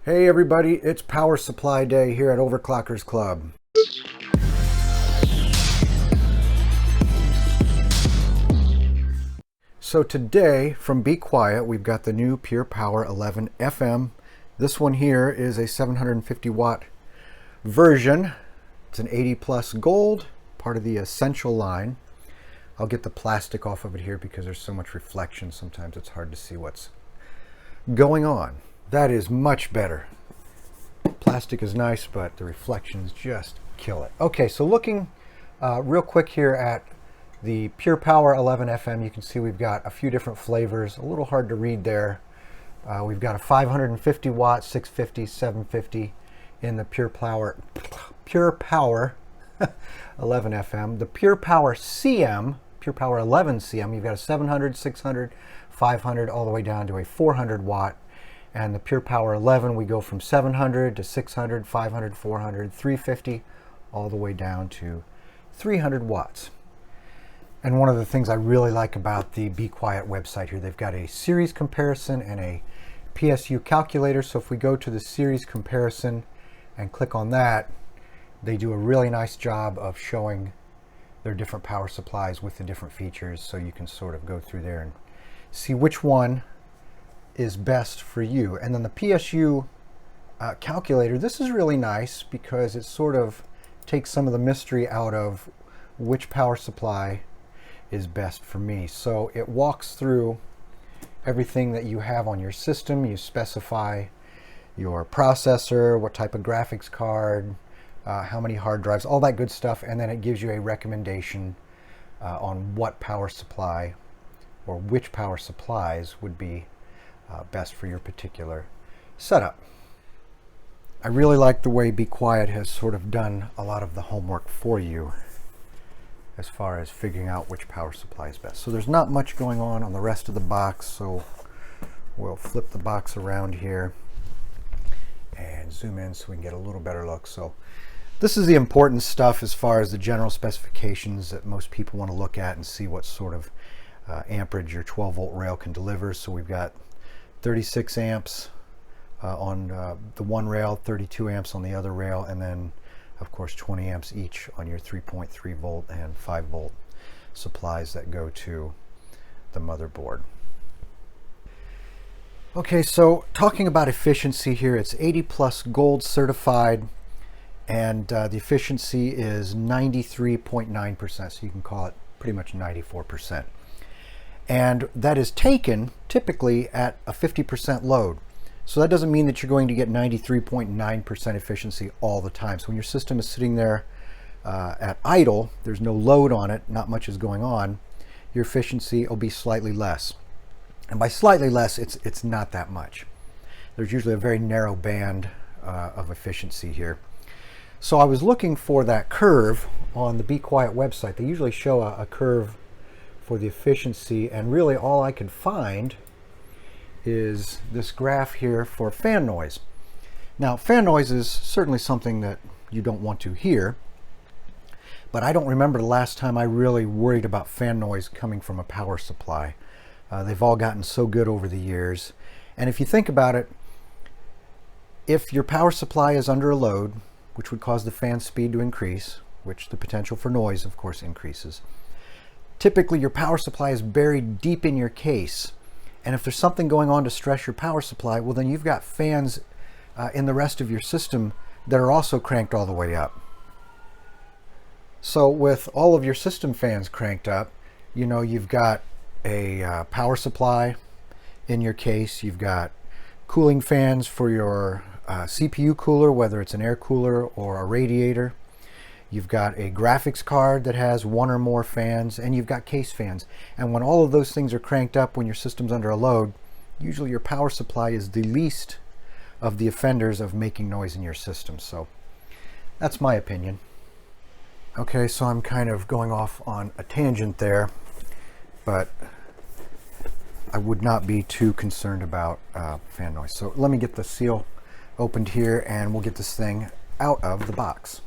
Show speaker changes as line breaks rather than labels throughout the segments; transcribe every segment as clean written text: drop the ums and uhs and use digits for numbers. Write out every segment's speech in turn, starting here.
Hey everybody, it's Power Supply Day here at Overclockersclub. So today, from Be Quiet, we've got the new Pure Power 11 FM. This one here is a 750 watt version. It's an 80 plus gold, part of the Essential line. I'll get the plastic off of it here because there's so much reflection. Sometimes it's hard to see what's going on. That is much better. Plastic is nice, but the reflections just kill it. Okay, so looking real quick here at the Pure Power 11 FM, you can see we've got a few different flavors. A little hard to read there. We've got a 550 watt, 650, 750 in the Pure Power 11 FM. The Pure Power CM, Pure Power 11 CM, you've got a 700, 600, 500, all the way down to a 400 watt. And the Pure Power 11, we go from 700 to 600, 500, 400, 350, all the way down to 300 watts. And one of the things I really like about the Be Quiet website here, they've got a series comparison and a PSU calculator. So if we go to the series comparison and click on that, they do a really nice job of showing their different power supplies with the different features. So you can sort of go through there and see which one is best for you. And then the PSU calculator, this is really nice because it sort of takes some of the mystery out of which power supply is best for me. So it walks through everything that you have on your system. You specify your processor, what type of graphics card, how many hard drives, all that good stuff, and then it gives you a recommendation on what power supply or which power supplies would be best for your particular setup. I really like the way Be Quiet has sort of done a lot of the homework for you as far as figuring out which power supply is best. So there's not much going on the rest of the box, so we'll flip the box around here and zoom in so we can get a little better look. So this is the important stuff as far as the general specifications that most people want to look at and see what sort of amperage your 12 volt rail can deliver. So we've got 36 amps on the one rail, 32 amps on the other rail, and then of course 20 amps each on your 3.3 volt and 5 volt supplies that go to the motherboard. Okay, so talking about efficiency here, it's 80 plus gold certified, and the efficiency is 93.9%, so you can call it pretty much 94%. And that is taken typically at a 50% load. So that doesn't mean that you're going to get 93.9% efficiency all the time. So when your system is sitting there at idle, there's no load on it, not much is going on, your efficiency will be slightly less. And by slightly less, it's not that much. There's usually a very narrow band of efficiency here. So I was looking for that curve on the Be Quiet website. They usually show a curve for the efficiency, and really all I could find is this graph here for fan noise. Now, fan noise is certainly something that you don't want to hear, but I don't remember the last time I really worried about fan noise coming from a power supply. They've all gotten so good over the years. And if you think about it, if your power supply is under a load, which would cause the fan speed to increase, which the potential for noise, of course, increases, typically your power supply is buried deep in your case. And if there's something going on to stress your power supply, well, then you've got fans in the rest of your system that are also cranked all the way up. So with all of your system fans cranked up, you know, you've got a power supply in your case, you've got cooling fans for your CPU cooler, whether it's an air cooler or a radiator. You've got a graphics card that has one or more fans, and you've got case fans. And when all of those things are cranked up, when your system's under a load, usually your power supply is the least of the offenders of making noise in your system. So that's my opinion. Okay, so I'm kind of going off on a tangent there, but I would not be too concerned about fan noise. So let me get the seal opened here and we'll get this thing out of the box.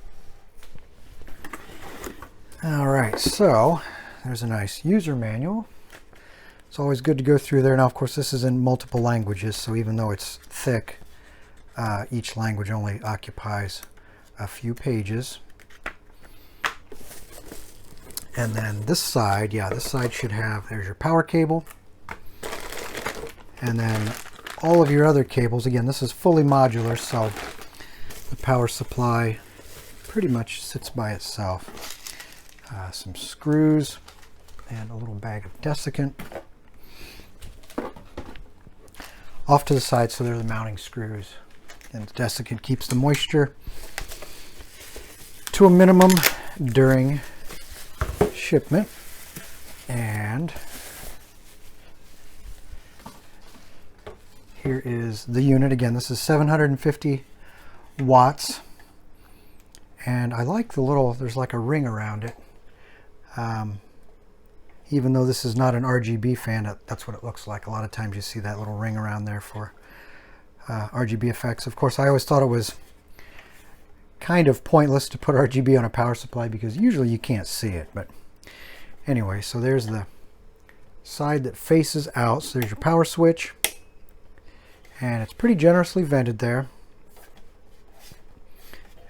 All right, so there's a nice user manual. It's always good to go through there. Now, of course, this is in multiple languages, so even though it's thick, Each language only occupies a few pages. And then this side, yeah, this side should have, there's your power cable. And then all of your other cables, again, this is fully modular, so the power supply pretty much sits by itself. Some screws and a little bag of desiccant. Off to the side, so they're the mounting screws. And the desiccant keeps the moisture to a minimum during shipment. And here is the unit. Again, this is 750 watts. And I like the little, there's like a ring around it. Even though this is not an RGB fan, that's what it looks like. A lot of times you see that little ring around there for RGB effects. Of course, I always thought it was kind of pointless to put RGB on a power supply because usually you can't see it. But anyway, so there's the side that faces out. So there's your power switch. And it's pretty generously vented there.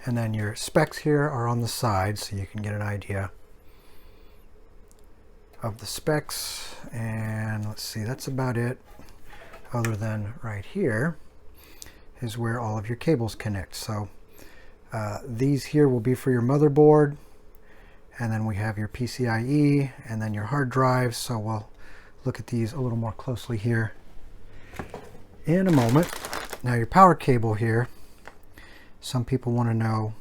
And then your specs here are on the side, so you can get an idea of the specs. And let's see, that's about it, other than right here is where all of your cables connect. So these here will be for your motherboard, and then we have your PCIe and then your hard drives. So we'll look at these a little more closely here in a moment. Now your power cable here, some people want to know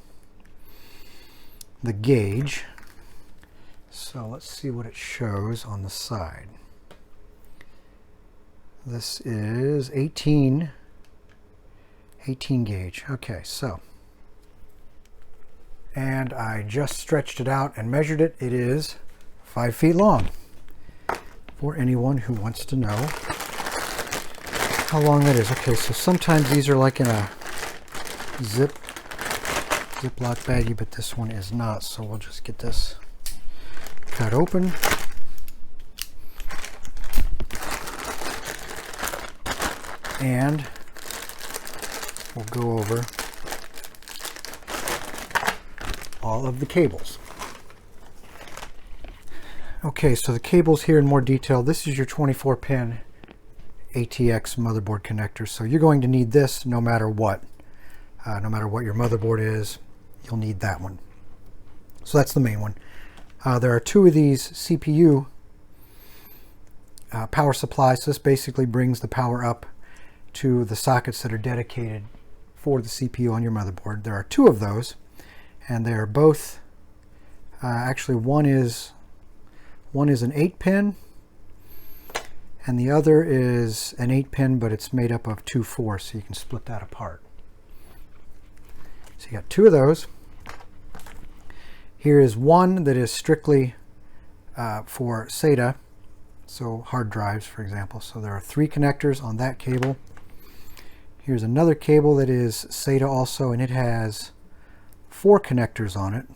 the gauge. So let's see what it shows on the side. This is 18 gauge. Okay, so, and I just stretched it out and measured it. It is 5 feet long, for anyone who wants to know how long that is. Okay, so sometimes these are like in a Ziploc baggie, but this one is not. So we'll just get this cut open. And we'll go over all of the cables. Okay, so the cables here in more detail. This is your 24-pin ATX motherboard connector. So you're going to need this no matter what. No matter what your motherboard is, you'll need that one. So that's the main one. There are two of these CPU power supplies. So this basically brings the power up to the sockets that are dedicated for the CPU on your motherboard. There are two of those, and they are both actually one is an 8-pin, and the other is an 8-pin, but it's made up of two 4s, so you can split that apart. So you got two of those. Here is one that is strictly for SATA, so hard drives, for example. So there are 3 connectors on that cable. Here's another cable that is SATA also, and it has 4 connectors on it,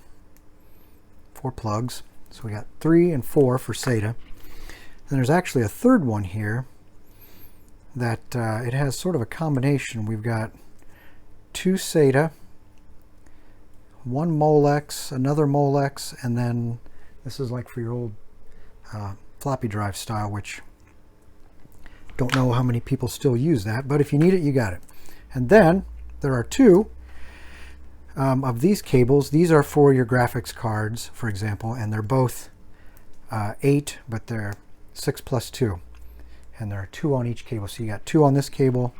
4 plugs. So we got 3 and 4 for SATA. Then there's actually a third one here that it has sort of a combination. We've got 2 SATA, 1 Molex, another Molex, and then this is like for your old floppy drive style, which don't know how many people still use that, but if you need it, you got it. And then there are 2 of these cables. These are for your graphics cards, for example, and they're both 8, but they're 6 plus 2. And there are 2 on each cable. So you got 2 on this cable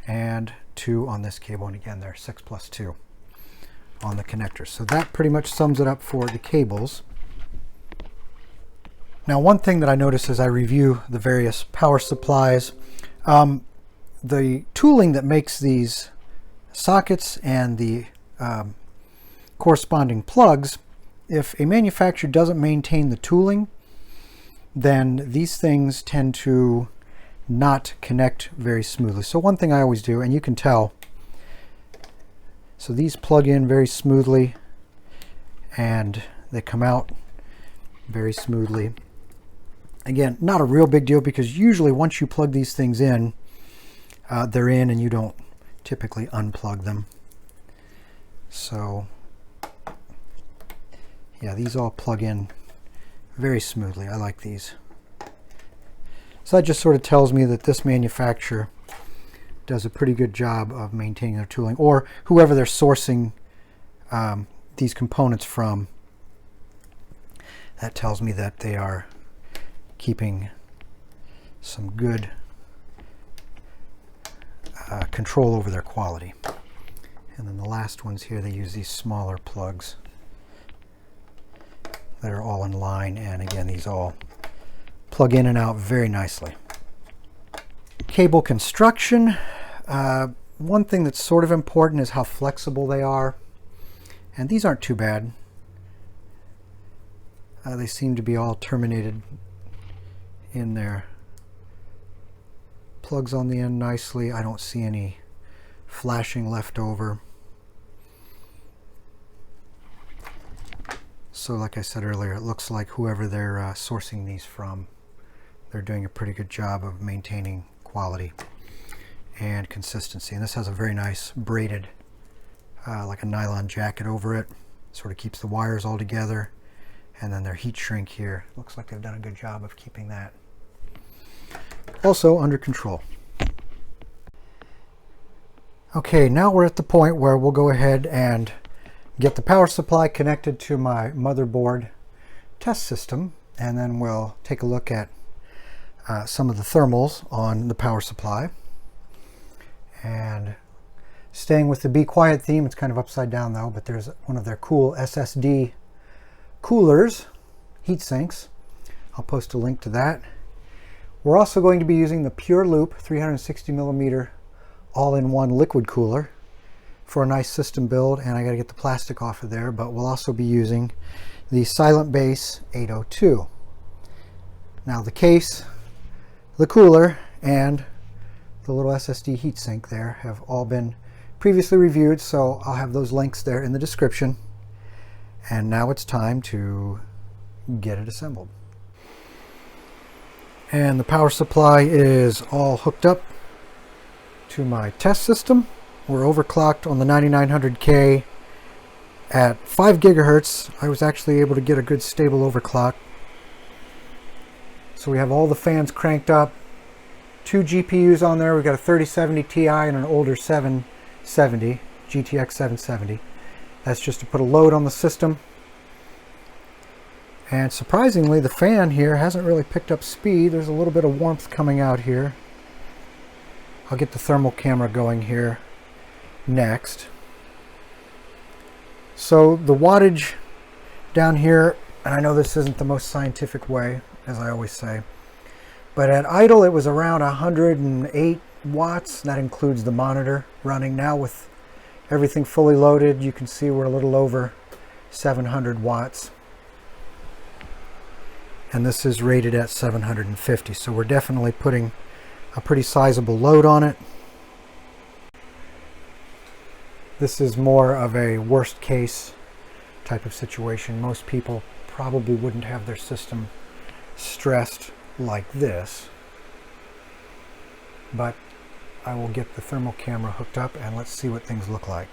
and 2 on this cable. And again, they're 6 plus 2 on the connectors. So that pretty much sums it up for the cables. Now, one thing that I notice as I review the various power supplies, the tooling that makes these sockets and the corresponding plugs, if a manufacturer doesn't maintain the tooling, then these things tend to not connect very smoothly. So one thing I always do, and you can tell, so these plug in very smoothly and they come out very smoothly. Again, not a real big deal, because usually once you plug these things in, they're in and you don't typically unplug them. So yeah, these all plug in very smoothly. I like these. So that just sort of tells me that this manufacturer does a pretty good job of maintaining their tooling, or whoever they're sourcing these components from. That tells me that they are keeping some good control over their quality. And then the last ones here, they use these smaller plugs that are all in line, and again, these all plug in and out very nicely. Cable construction. One thing that's sort of important is how flexible they are, and these aren't too bad. They seem to be all terminated in there. Plugs on the end nicely. I don't see any flashing left over. So like I said earlier, it looks like whoever they're sourcing these from, they're doing a pretty good job of maintaining quality and consistency. And this has a very nice braided, like a nylon jacket over it. Sort of keeps the wires all together. And then their heat shrink here, looks like they've done a good job of keeping that also under control. Okay, now we're at the point where we'll go ahead and get the power supply connected to my motherboard test system, and then we'll take a look at some of the thermals on the power supply. And staying with the Be Quiet theme, it's kind of upside down though, but there's one of their cool SSD coolers, heat sinks. I'll post a link to that. We're also going to be using the Pure Loop 360 millimeter all-in-one liquid cooler for a nice system build, and I got to get the plastic off of there, but we'll also be using the Silent Base 802. Now the case, the cooler, and the little SSD heatsink there have all been previously reviewed, so I'll have those links there in the description. And now it's time to get it assembled. And the power supply is all hooked up to my test system. We're overclocked on the 9900K at 5 gigahertz. I was actually able to get a good stable overclock. So we have all the fans cranked up, 2 GPUs on there. We've got a 3070 Ti and an older 770, GTX 770. That's just to put a load on the system. And surprisingly, the fan here hasn't really picked up speed. There's a little bit of warmth coming out here. I'll get the thermal camera going here next. So the wattage down here, and I know this isn't the most scientific way, as I always say, but at idle it was around 108 watts. That includes the monitor running. Now with everything fully loaded, you can see we're a little over 700 watts. And this is rated at 750, so we're definitely putting a pretty sizable load on it. This is more of a worst case type of situation. Most people probably wouldn't have their system stressed like this, but I will get the thermal camera hooked up and let's see what things look like.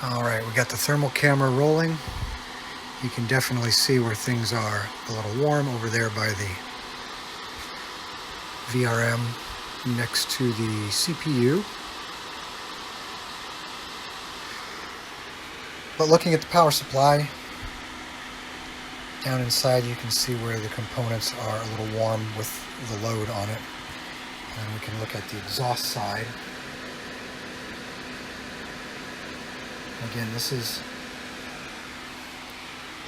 All right, we got the thermal camera rolling. You can definitely see where things are a little warm over there by the VRM next to the CPU. But looking at the power supply, down inside you can see where the components are a little warm with the load on it. And we can look at the exhaust side. Again, this is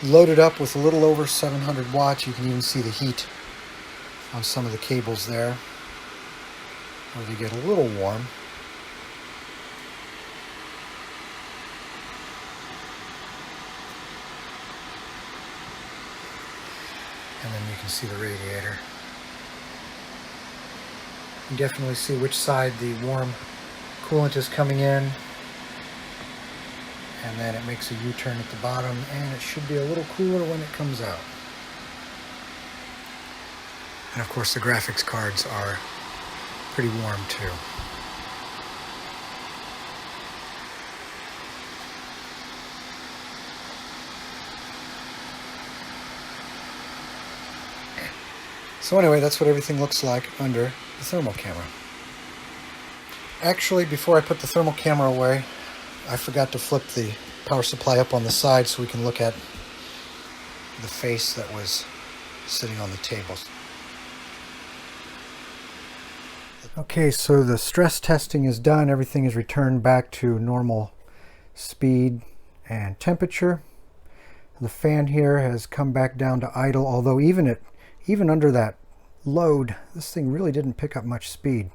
loaded up with a little over 700 watts. You can even see the heat on some of the cables there, where they get a little warm. And then you can see the radiator. You can definitely see which side the warm coolant is coming in. And then it makes a U-turn at the bottom, and it should be a little cooler when it comes out. And of course the graphics cards are pretty warm too. So anyway, that's what everything looks like under the thermal camera. Actually, before I put the thermal camera away, I forgot to flip the power supply up on the side so we can look at the face that was sitting on the tables. Okay, so the stress testing is done. Everything is returned back to normal speed and temperature. The fan here has come back down to idle, although even under that load, this thing really didn't pick up much speed.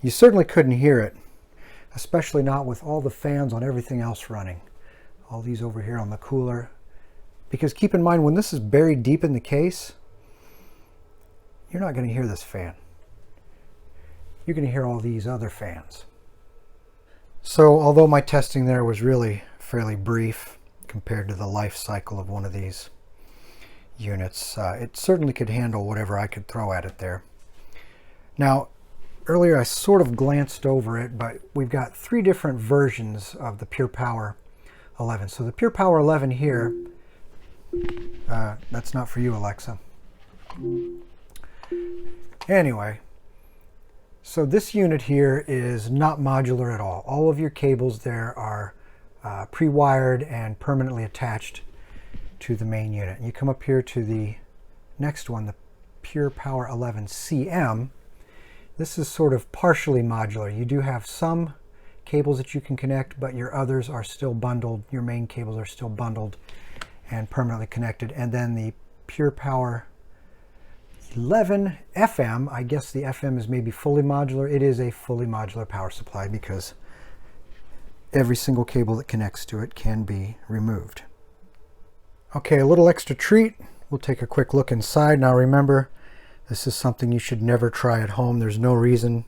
You certainly couldn't hear it, especially not with all the fans on everything else running. All these over here on the cooler. Because keep in mind, when this is buried deep in the case, you're not going to hear this fan. You're going to hear all these other fans. So although my testing there was really fairly brief compared to the life cycle of one of these units, it certainly could handle whatever I could throw at it there. Now, earlier I sort of glanced over it, but we've got 3 different versions of the Pure Power 11. So the Pure Power 11 here, that's not for you, Alexa. Anyway, so this unit here is not modular at all. All of your cables there are pre-wired and permanently attached to the main unit. You come up here to the next one, the Pure Power 11 CM. This is sort of partially modular. You do have some cables that you can connect, but your others are still bundled. Your main cables are still bundled and permanently connected. And then the Pure Power 11 FM, I guess the FM is maybe fully modular. It is a fully modular power supply because every single cable that connects to it can be removed. Okay, a little extra treat. We'll take a quick look inside. Now remember, this is something you should never try at home. There's no reason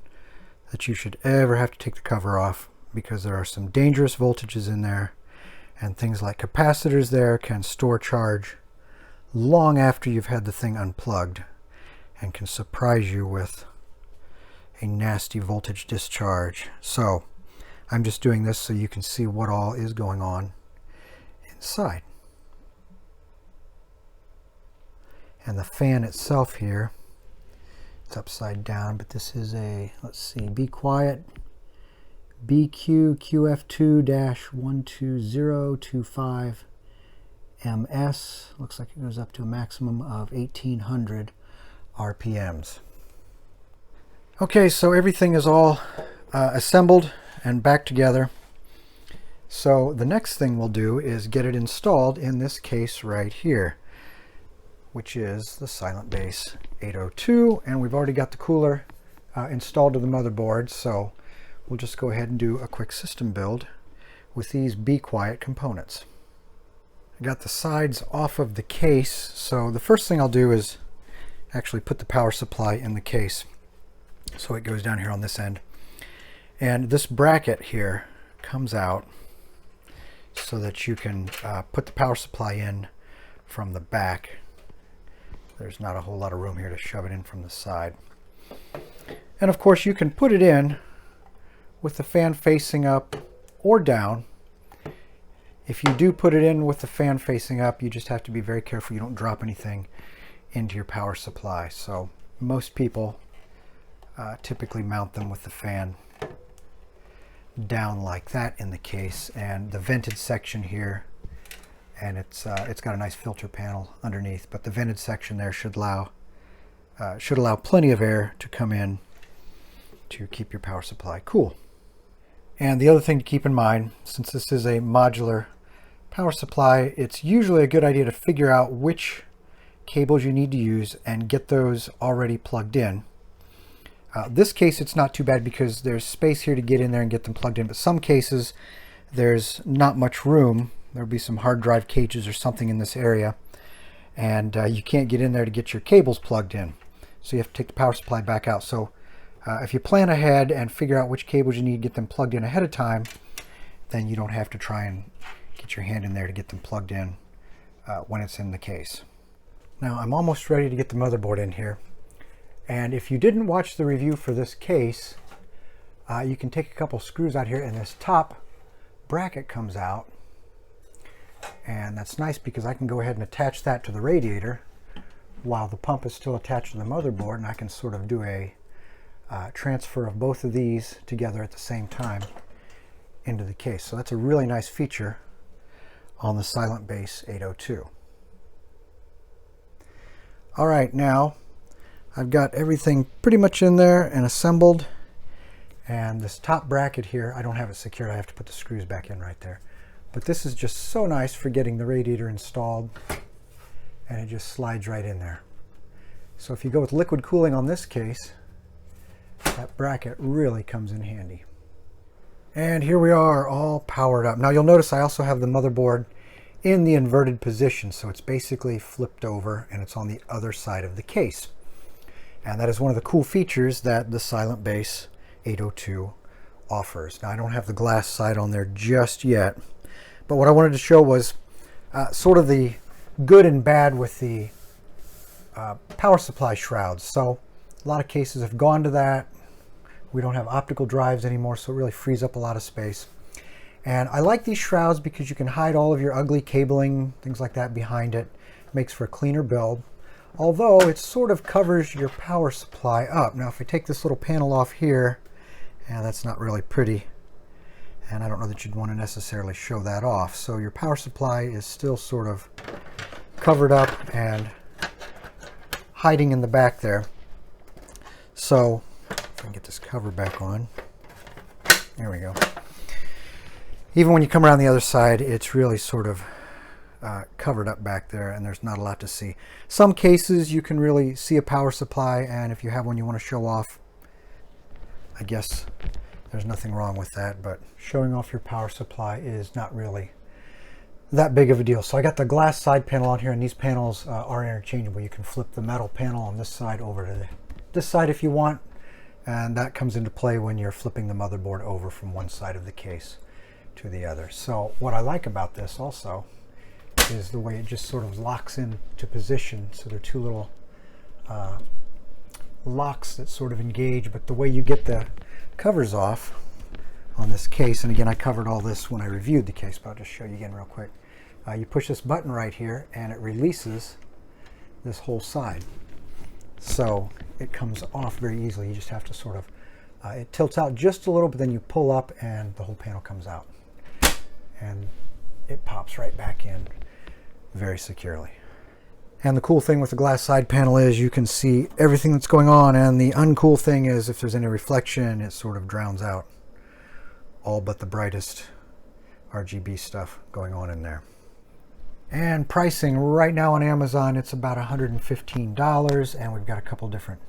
that you should ever have to take the cover off because there are some dangerous voltages in there, and things like capacitors there can store charge long after you've had the thing unplugged and can surprise you with a nasty voltage discharge. So I'm just doing this so you can see what all is going on inside. And the fan itself here, it's upside down, but this is a, let's see, Be Quiet BQ QF2-12025 MS. Looks like it goes up to a maximum of 1800 RPMs. Okay, so everything is all assembled and back together. So the next thing we'll do is get it installed in this case right here, which is the Silent Base 802, and we've already got the cooler installed to the motherboard, so we'll just go ahead and do a quick system build with these Be Quiet components. I got the sides off of the case, so the first thing I'll do is actually put the power supply in the case. So it goes down here on this end. And this bracket here comes out so that you can put the power supply in from the back. There's not a whole lot of room here to shove it in from the side. And of course you can put it in with the fan facing up or down. If you do put it in with the fan facing up, you just have to be very careful you don't drop anything into your power supply. So most people typically mount them with the fan down like that in the case, and the vented section here, and it's got a nice filter panel underneath, but the vented section there should allow plenty of air to come in to keep your power supply cool. And the other thing to keep in mind, since this is a modular power supply, it's usually a good idea to figure out which cables you need to use and get those already plugged in. This case it's not too bad because there's space here to get in there and get them plugged in, but some cases there's not much room. There'll be some hard drive cages or something in this area, and you can't get in there to get your cables plugged in. So you have to take the power supply back out. So if you plan ahead and figure out which cables you need to get them plugged in ahead of time, then you don't have to try and get your hand in there to get them plugged in when it's in the case. Now I'm almost ready to get the motherboard in here, And if you didn't watch the review for this case, you can take a couple screws out here and this top bracket comes out. And that's nice because I can go ahead and attach that to the radiator while the pump is still attached to the motherboard, and I can sort of do a transfer of both of these together at the same time into the case. So that's a really nice feature on the Silent Base 802. All right, now I've got everything pretty much in there and assembled, and this top bracket here, I don't have it secured. I have to put the screws back in right there. But this is just so nice for getting the radiator installed, and it just slides right in there. So if you go with liquid cooling on this case, that bracket really comes in handy. And here we are, all powered up. Now you'll notice I also have the motherboard in the inverted position, so it's basically flipped over and it's on the other side of the case. And that is one of the cool features that the Silent Base 802 offers. Now I don't have the glass side on there just yet, but what I wanted to show was sort of the good and bad with the power supply shrouds. So a lot of cases have gone to that. We don't have optical drives anymore, so it really frees up a lot of space. And I like these shrouds because you can hide all of your ugly cabling, things like that behind it. It makes for a cleaner build, although it sort of covers your power supply up. Now if I take this little panel off here, and that's not really pretty, and I don't know that you'd want to necessarily show that off. So your power supply is still sort of covered up and hiding in the back there. So if I can get this cover back on, there we go. Even when you come around the other side, it's really sort of covered up back there, and there's not a lot to see. Some cases you can really see a power supply, and if you have one you want to show off, I guess there's nothing wrong with that, but showing off your power supply is not really that big of a deal. So I got the glass side panel on here, and these panels are interchangeable. You can flip the metal panel on this side over to this side if you want, and that comes into play when you're flipping the motherboard over from one side of the case to the other. So what I like about this also is the way it just sort of locks into position. So there are two little locks that sort of engage, but the way you get the covers off on this case, and again I covered all this when I reviewed the case, but I'll just show you again real quick. You push this button right here and it releases this whole side. So it comes off very easily. You just have to sort of, it tilts out just a little, but then you pull up and the whole panel comes out. And it pops right back in very securely. And the cool thing with the glass side panel is you can see everything that's going on, and the uncool thing is if there's any reflection, it sort of drowns out all but the brightest RGB stuff going on in there. And pricing right now on Amazon, it's about $115, and we've got a couple different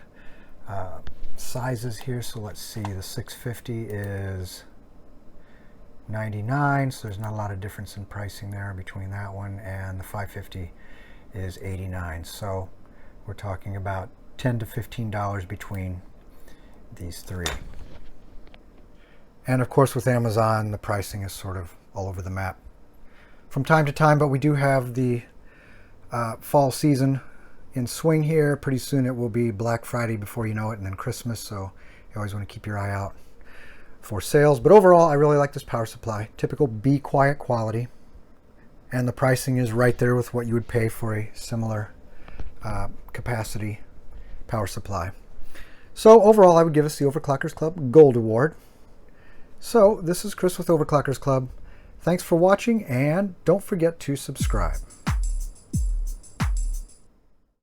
sizes here. So let's see, the 650 is $99, so there's not a lot of difference in pricing there between that one, and the 550 is $89. So we're talking about $10 to $15 between these three. And of course with Amazon, the pricing is sort of all over the map from time to time, but we do have the fall season in swing here. Pretty soon it will be Black Friday before you know it, and then Christmas, so you always want to keep your eye out for sales. But overall, I really like this power supply. Typical Be Quiet quality, and the pricing is right there with what you would pay for a similar capacity power supply. So overall, I would give us the Overclockers Club Gold Award. So this is Chris with Overclockers Club. Thanks for watching, and don't forget to subscribe.